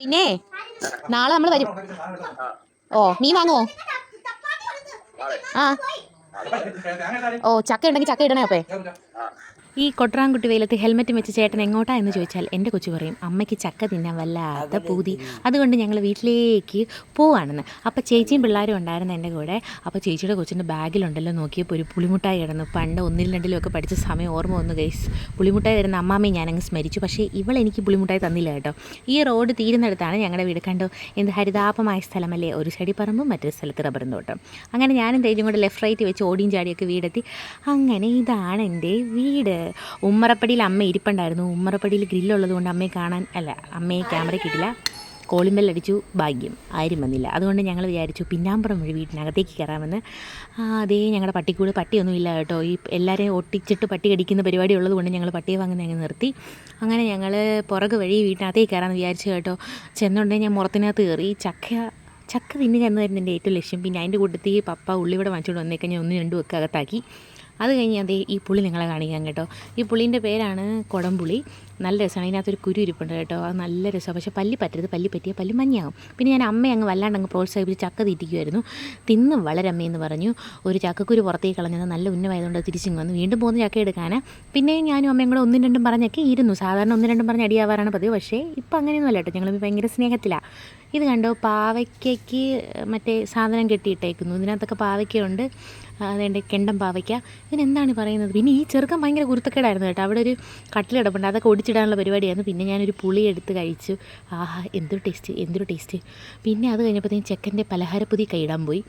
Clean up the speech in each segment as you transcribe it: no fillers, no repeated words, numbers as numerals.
പിന്നെ നാളെ നമ്മൾ വരും. ഓ മീൻ വാങ്ങുമോ? ആ ഓ ചക്ക ഉണ്ടെങ്കിൽ ചക്ക ഇടണേ അപ്പേ. ഈ കൊട്രാൻകുട്ടി വെയിലത്ത് ഹെൽമെറ്റും വെച്ച് ചേട്ടൻ എങ്ങോട്ടാ എന്ന് ചോദിച്ചാൽ എൻ്റെ കൊച്ചു പറയും അമ്മയ്ക്ക് ചക്ക തിന്നാൻ വല്ലാത്ത പൂതി, അതുകൊണ്ട് ഞങ്ങൾ വീട്ടിലേക്ക് പോവാണെന്ന്. അപ്പോൾ ചേച്ചിയും പിള്ളേരും ഉണ്ടായിരുന്നു എൻ്റെ കൂടെ. അപ്പോൾ ചേച്ചിയുടെ കൊച്ചിൻ്റെ ബാഗിലുണ്ടല്ലോ നോക്കിയപ്പോൾ ഒരു പുളിമുട്ടായി കിടന്നു. പണ്ട് 1ലും 2ലും ഒക്കെ പഠിച്ച സമയം ഓർമ്മ വന്നു ഗൈസ്. പുളിമുട്ടായി വരുന്ന അമ്മാമ്മയും ഞാനങ്ങ് സ്മരിച്ചു. പക്ഷേ ഇവളെനിക്ക് പുളിമുട്ടായി തന്നില്ല കേട്ടോ. ഈ റോഡ് തീരുന്നിടത്താണ് ഞങ്ങളുടെ വീട്. കണ്ടോ എന്ത് ഹരിതാപമായ സ്ഥലമല്ലേ, ഒരു സൈഡിൽ പറമ്പും മറ്റൊരു സ്ഥലത്ത് റബ്ബറും തോട്ടം. അങ്ങനെ ഞാനും തേജും കൂടെ ലെഫ്റ്റ് റൈറ്റ് വെച്ച് ഓടിയും ചാടിയൊക്കെ വീടെത്തി. അങ്ങനെ ഇതാണ് എൻ്റെ വീട്. ഉമ്മറപ്പടിയിൽ അമ്മ ഇരിപ്പുണ്ടായിരുന്നു. ഉമ്മറപ്പടിയിൽ ഗ്രില്ലുള്ളത് കൊണ്ട് അമ്മയെ ക്യാമറ കിട്ടില്ല. കോളിംഗ് ബെൽ അടിച്ചു, ഭാഗ്യം ആരും വന്നില്ല. അതുകൊണ്ട് ഞങ്ങൾ വിചാരിച്ചു പിന്നാമ്പുറം വഴി വീട്ടിനകത്തേക്ക് കയറാമെന്ന്. അതേ ഞങ്ങളുടെ പട്ടിക്കൂട് പട്ടിയൊന്നും ഇല്ല കേട്ടോ. ഈ എല്ലാവരെയും ഒട്ടിച്ചിട്ട് പട്ടി കടിക്കുന്ന പരിപാടി ഉള്ളത് കൊണ്ട് ഞങ്ങൾ പട്ടിയെ വാങ്ങുന്ന അങ്ങ് നിർത്തി. അങ്ങനെ ഞങ്ങൾ പുറകു വഴി വീട്ടിനകത്തേക്ക് കയറാമെന്ന് വിചാരിച്ചു കേട്ടോ. ചെന്നുണ്ടെങ്കിൽ ഞാൻ മുറത്തിനകത്ത് കയറി ചക്ക തിന്നുക എന്നതായിരുന്നു എൻ്റെ ഏറ്റവും ലക്ഷ്യം. പിന്നെ അതിൻ്റെ കൂട്ടത്തിൽ പപ്പ ഉള്ളിവിടെ വാങ്ങിച്ചുകൊണ്ട് വന്നേക്കാൻ ഞാൻ 1, 2 ഒക്കെ അകത്താക്കി. അത് കഴിഞ്ഞ് അതേ ഈ പുളി നിങ്ങളെ കാണിക്കാം കേട്ടോ. ഈ പുളീൻ്റെ പേരാണ് കുടംപുളി. നല്ല രസമാണ്. അതിനകത്തൊരു കുരു ഇരിപ്പുണ്ട് കേട്ടോ. അത് നല്ല രസമാണ്. പക്ഷേ പല്ലി പറ്റരുത്, പല്ലി പറ്റിയാൽ പല്ലി മഞ്ഞാകും. പിന്നെ ഞാൻ അമ്മയെ അങ്ങ് വല്ലാണ്ട് അങ്ങ് പ്രോത്സാഹിപ്പിച്ച് ചക്ക തീറ്റിക്കുമായിരുന്നു. തിന്ന് വളരമ്മയെന്ന് പറഞ്ഞു. ഒരു ചക്കക്കുരു പുറത്തേക്ക് കളഞ്ഞത് നല്ല ഉന്നമായതുകൊണ്ട് തിരിച്ചിങ്ങ് വന്നു. വീണ്ടും പോകുന്ന ചക്ക എടുക്കാനാണ്. പിന്നെ ഞാനും അമ്മയും കൂടെ 1, 2 പറഞ്ഞൊക്കെ ഇരുന്നു. സാധാരണ 1, 2 പറഞ്ഞ് അടിയാവാറാണ് പതിവ്. പക്ഷേ ഇപ്പം അങ്ങനെയൊന്നും അല്ല കേട്ടോ. ഞങ്ങൾ ഭയങ്കര സ്നേഹത്തിലാണ്. ഇത് കണ്ടോ പാവയ്ക്കയ്ക്ക് മറ്റേ സാധനം കെട്ടിയിട്ടേക്കുന്നു. ഇതിനകത്തൊക്കെ പാവയ്ക്കയുണ്ട്. അതേണ്ട കെണ്ടം പാവയ്ക്ക. ഇതിനെന്താണ് പറയുന്നത്? പിന്നെ ഈ ചെറുക്കൻ ഭയങ്കര കുരുത്തക്കേടായിരുന്നു കേട്ടോ. അവിടെ ഒരു കട്ടിലിടപ്പുണ്ട്, അതൊക്കെ ഒടിച്ചിടാനുള്ള പരിപാടിയായിരുന്നു. പിന്നെ ഞാനൊരു പുളി എടുത്ത് കഴിച്ചു. ആഹാ എന്തൊരു ടേസ്റ്റ്. പിന്നെ അത് കഴിഞ്ഞപ്പോഴത്തേക്കും ചെക്കൻ്റെ പലഹാരപ്പൊതി കൈയിടാൻ പോയി.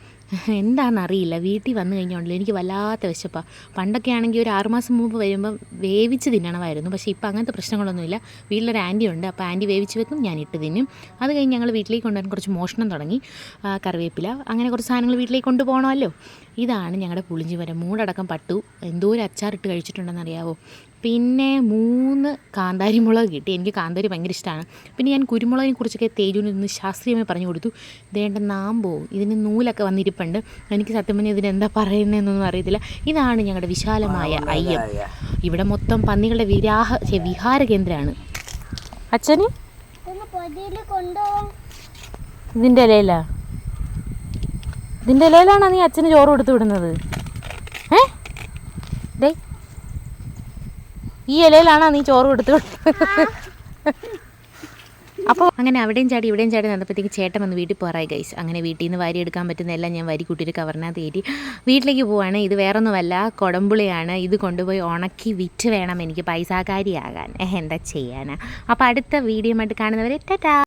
എന്താണെന്നറിയില്ല. വീട്ടിൽ വന്നു കഴിഞ്ഞോണ്ടല്ലോ എനിക്ക് വല്ലാത്ത വിശപ്പാണ്. പണ്ടൊക്കെ ആണെങ്കിൽ ഒരു 6 മാസം മുമ്പ് വരുമ്പം വേവിച്ച് തിന്നണമായിരുന്നു. പക്ഷേ ഇപ്പം അങ്ങനത്തെ പ്രശ്നങ്ങളൊന്നുമില്ല. വീട്ടിലൊരു ആൻറ്റി ഉണ്ട്. അപ്പോൾ ആൻറ്റി വേവിച്ച് വെക്കും, ഞാൻ ഇട്ട് തിന്നും. അത് കഴിഞ്ഞ് ഞങ്ങൾ വീട്ടിലേക്ക് കൊണ്ടുവരാൻ കുറച്ച് മോഷണം തുടങ്ങി. കറിവേപ്പില അങ്ങനെ കുറച്ച് സാധനങ്ങൾ വീട്ടിലേക്ക് കൊണ്ടുപോകണമല്ലോ. ഇതാണ് ഞങ്ങളുടെ പുളിഞ്ചി മരം. മൂടടക്കം പട്ടു. എന്തോ ഒരു അച്ചാറിട്ട് കഴിച്ചിട്ടുണ്ടെന്ന് അറിയാവോ. പിന്നെ 3 കാന്താരി മുളക് കിട്ടി. എനിക്ക് കാന്താരി ഭയങ്കര ഇഷ്ടമാണ്. പിന്നെ ഞാൻ കുരുമുളകിനെ കുറിച്ചൊക്കെ തേജുവിന് ഇന്ന് ശാസ്ത്രീയമായി പറഞ്ഞു കൊടുത്തു. ഇതേണ്ട നാമ്പോ ഇതിന് നൂലൊക്കെ വന്നിരിപ്പുണ്ട്. എനിക്ക് സത്യം പറഞ്ഞാൽ ഇതിനെന്താ പറയുന്നതെന്നൊന്നും അറിയത്തില്ല. ഇതാണ് ഞങ്ങളുടെ വിശാലമായ അയ്യം. ഇവിടെ മൊത്തം പന്നികളുടെ വിഹാര കേന്ദ്രമാണ്. അച്ഛന് ഇതിൻ്റെ ഇലയിലാണോ നീ അച്ഛന് ചോറ് കൊടുത്തു വിടുന്നത്? ഈ ഇലയിലാണോ നീ ചോറ് കൊടുത്തു വിടുന്നത്? അപ്പോൾ അങ്ങനെ അവിടെയും ചാടി ഇവിടെയും ചാടി നടന്നപ്പോഴത്തേക്ക് ചേട്ടൻ വന്ന് വീട്ടിൽ പോകാറായി ഗൈസ്. അങ്ങനെ വീട്ടിൽ നിന്ന് വാരി എടുക്കാൻ പറ്റുന്നതെല്ലാം ഞാൻ വാരി കൂട്ടിയൊരു കവറിനകത്ത് കയറ്റി വീട്ടിലേക്ക് പോവാണ്. ഇത് വേറൊന്നുമല്ല, കുടംപുളിയാണ്. ഇത് കൊണ്ടുപോയി ഉണക്കി വിറ്റ് വേണം എനിക്ക് പൈസാക്കാരിയാകാൻ. എന്താ ചെയ്യാനാ. അപ്പോൾ അടുത്ത വീഡിയോ ആയിട്ട് കാണുന്നവരെ ടാറ്റാ.